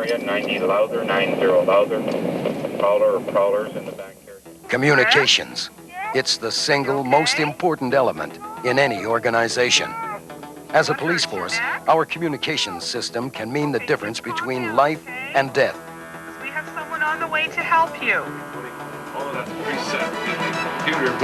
area, 90 louder, 90 louder. Prowler or prowlers in the back here. Communications. It's the single most important element in any organization. As a police force, our communications system can mean the difference between life and death. We have someone on the way to help you.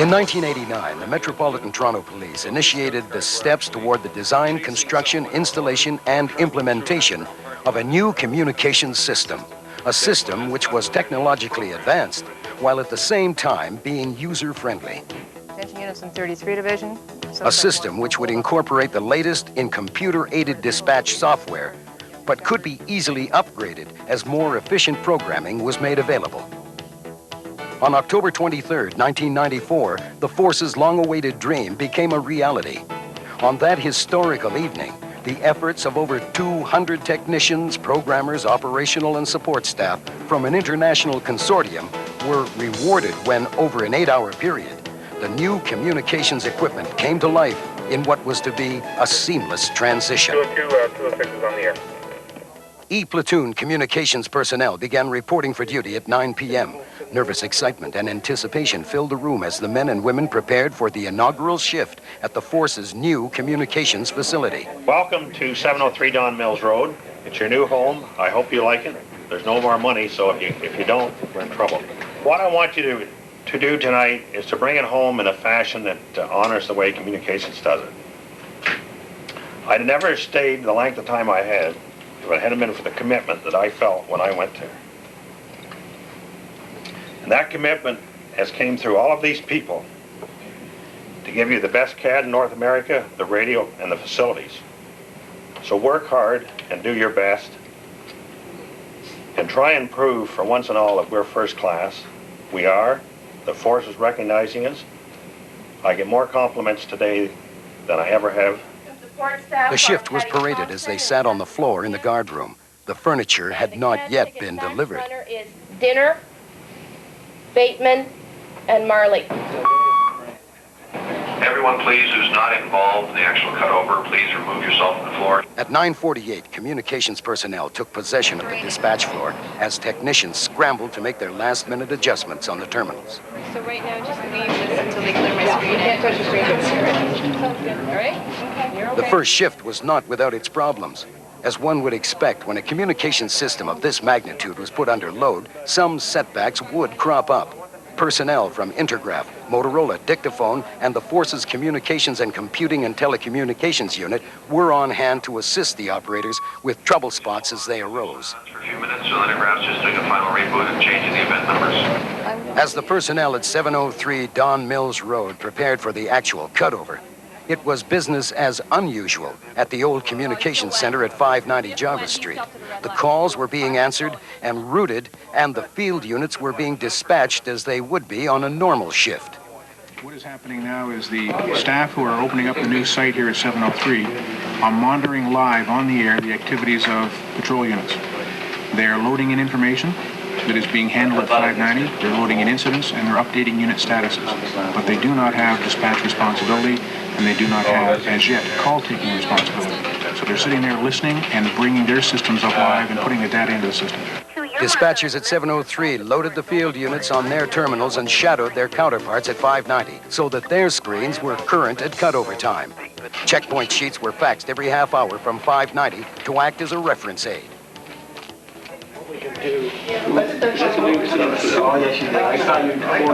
In 1989, the Metropolitan Toronto Police initiated the steps toward the design, construction, installation, and implementation of a new communications system. A system which was technologically advanced, while at the same time being user-friendly. Attention units in 33 Division. A system which would incorporate the latest in computer-aided dispatch software, but could be easily upgraded as more efficient programming was made available. On October 23, 1994, the force's long-awaited dream became a reality. On that historical evening, the efforts of over 200 technicians, programmers, operational and support staff from an international consortium were rewarded when, over an 8-hour period, the new communications equipment came to life in what was to be a seamless transition. 206 is on the air. E-platoon communications personnel began reporting for duty at 9 p.m. Nervous excitement and anticipation filled the room as the men and women prepared for the inaugural shift at the force's new communications facility. Welcome to 703 Don Mills Road. It's your new home. I hope you like it. There's no more money, so if you don't, we're in trouble. What I want you to do tonight is to bring it home in a fashion that honors the way communications does it. I'd never stayed the length of time I had if it hadn't been for the commitment that I felt when I went there. And that commitment has came through all of these people to give you the best CAD in North America, the radio, and the facilities. So work hard and do your best and try and prove for once and all that we're first class. We are. The force is recognizing us. I get more compliments today than I ever have. The shift was paraded as they sat on the floor in the guard room. The furniture had not yet been delivered. Is Dinner, Bateman, and Marley. Everyone, please, who's not involved in the actual cutover, please remove yourself from the floor. At 9:48, communications personnel took possession of the dispatch floor as technicians scrambled to make their last-minute adjustments on the terminals. So right now, just leave this until they clear my screen. Can't touch the screen. All right? The first shift was not without its problems. As one would expect, when a communications system of this magnitude was put under load, some setbacks would crop up. Personnel from Intergraph, Motorola, Dictaphone, and the Force's Communications and Computing and Telecommunications Unit were on hand to assist the operators with trouble spots as they arose. For a few minutes, so Intergraph's just doing a final reboot and changing the event numbers. As the personnel at 703 Don Mills Road prepared for the actual cutover, it was business as unusual at the old communications center at 590 Jarvis Street. The calls were being answered and routed, and the field units were being dispatched as they would be on a normal shift. What is happening now is the staff who are opening up the new site here at 703 are monitoring live on the air the activities of patrol units. They are loading in information that is being handled at 590, they're loading in incidents, and they're updating unit statuses. But they do not have dispatch responsibility, and they do not have, as yet, call-taking responsibility. So they're sitting there listening and bringing their systems up live and putting the data into the system. Dispatchers at 703 loaded the field units on their terminals and shadowed their counterparts at 590 so that their screens were current at cutover time. Checkpoint sheets were faxed every half hour from 590 to act as a reference aid.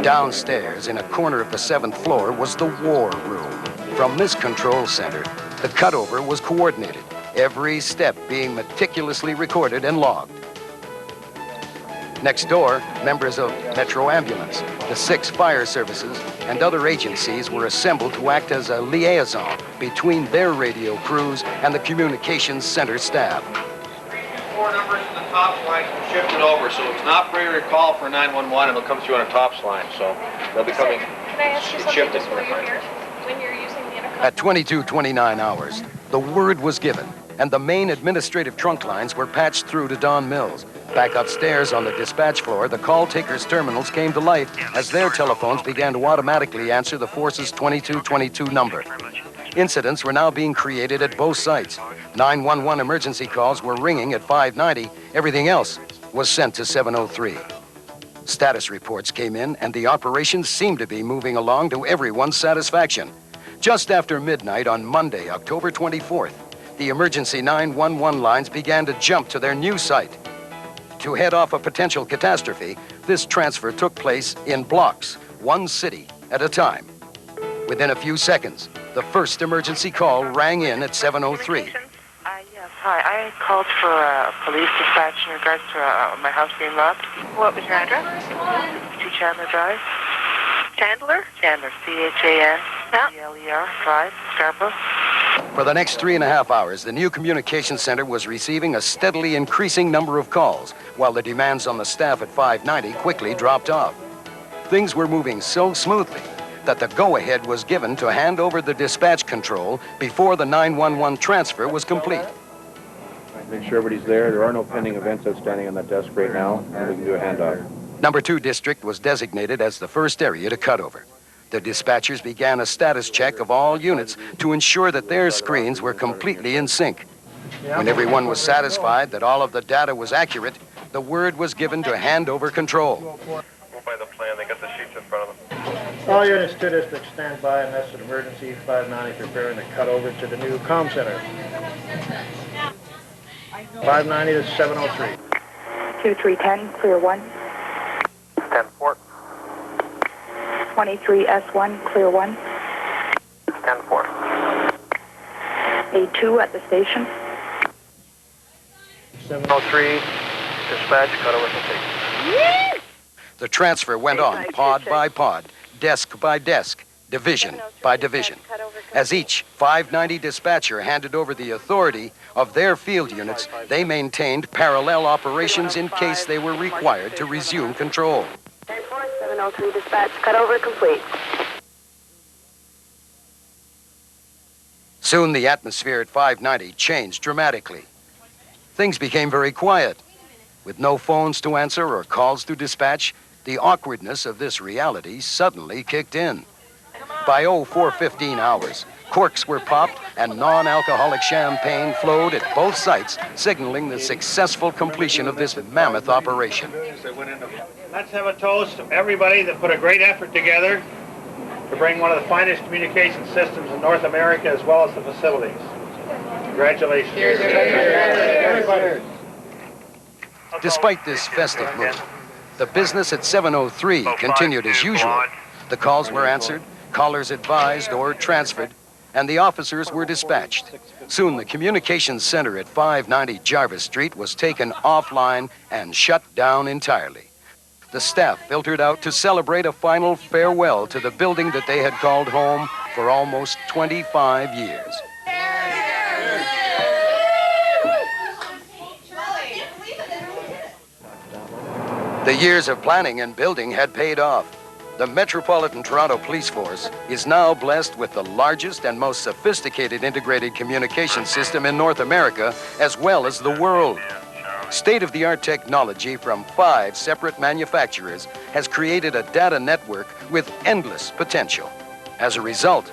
Downstairs, in a corner of the 7th floor, was the war room. From this control center, the cutover was coordinated, every step being meticulously recorded and logged. Next door, members of Metro Ambulance, the 6 fire services, and other agencies were assembled to act as a liaison between their radio crews and the communications center staff. 4 numbers in the top line shifted over, so it's an operator call for 911, and it'll come through on a tops line, so they'll be coming. Can I ask you something before you're here? When you're using the intercom? At 22:29 hours, the word was given, and the main administrative trunk lines were patched through to Don Mills. Back upstairs on the dispatch floor, the call takers' terminals came to life as their telephones began to automatically answer the Force's 2222 number. Incidents were now being created at both sites. 911 emergency calls were ringing at 590. Everything else was sent to 703. Status reports came in, and the operation seemed to be moving along to everyone's satisfaction. Just after midnight on Monday, October 24th, the emergency 911 lines began to jump to their new site. To head off a potential catastrophe, this transfer took place in blocks, one city at a time. Within a few seconds, the first emergency call rang in at 703. Yes, hi. I called for a police dispatch in regards to my house being robbed. What was your address? 2 Chandler Drive. Chandler? Chandler, C-H-A-N-D-L-E-R, Drive, Scarborough. For the next 3.5 hours, the new communications center was receiving a steadily increasing number of calls, while the demands on the staff at 590 quickly dropped off. Things were moving so smoothly that the go-ahead was given to hand over the dispatch control before the 911 transfer was complete. Make sure everybody's there. There are no pending events outstanding on that desk right now, and we can do a handoff. Number 2 district was designated as the first area to cut over. The dispatchers began a status check of all units to ensure that their screens were completely in sync. When everyone was satisfied that all of the data was accurate, the word was given to hand over control. Go by the plan. They got the sheets in front of them. All units 2 districts stand by, and that's an emergency. 590 preparing to cut over to the new comm center. 590 to 703. 2310, clear 1. 10-4. 23S1, clear 1. 10-4. A2 at the station. 703, dispatch, cut over complete. The transfer went on pod by pod, desk by desk, division by division. As each 590 dispatcher handed over the authority of their field units, they maintained parallel operations in case they were required to resume control. 703 dispatch, cut over complete. Soon the atmosphere at 590 changed dramatically. Things became very quiet. With no phones to answer or calls to dispatch, the awkwardness of this reality suddenly kicked in. By 0415 hours, corks were popped and non-alcoholic champagne flowed at both sites, signaling the successful completion of this mammoth operation. Let's have a toast to everybody that put a great effort together to bring one of the finest communication systems in North America as well as the facilities. Congratulations. Despite this festive mood, the business at 703 continued as usual. The calls were answered, callers advised or transferred, and the officers were dispatched. Soon the communications center at 590 Jarvis Street was taken offline and shut down entirely. The staff filtered out to celebrate a final farewell to the building that they had called home for almost 25 years. The years of planning and building had paid off. The Metropolitan Toronto Police Force is now blessed with the largest and most sophisticated integrated communication system in North America, as well as the world. State-of-the-art technology from 5 separate manufacturers has created a data network with endless potential. As a result,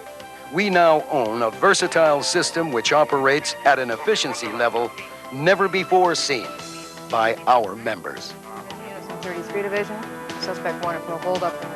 we now own a versatile system which operates at an efficiency level never before seen by our members. Units in 33 Division. Suspect wanted for a hold-up in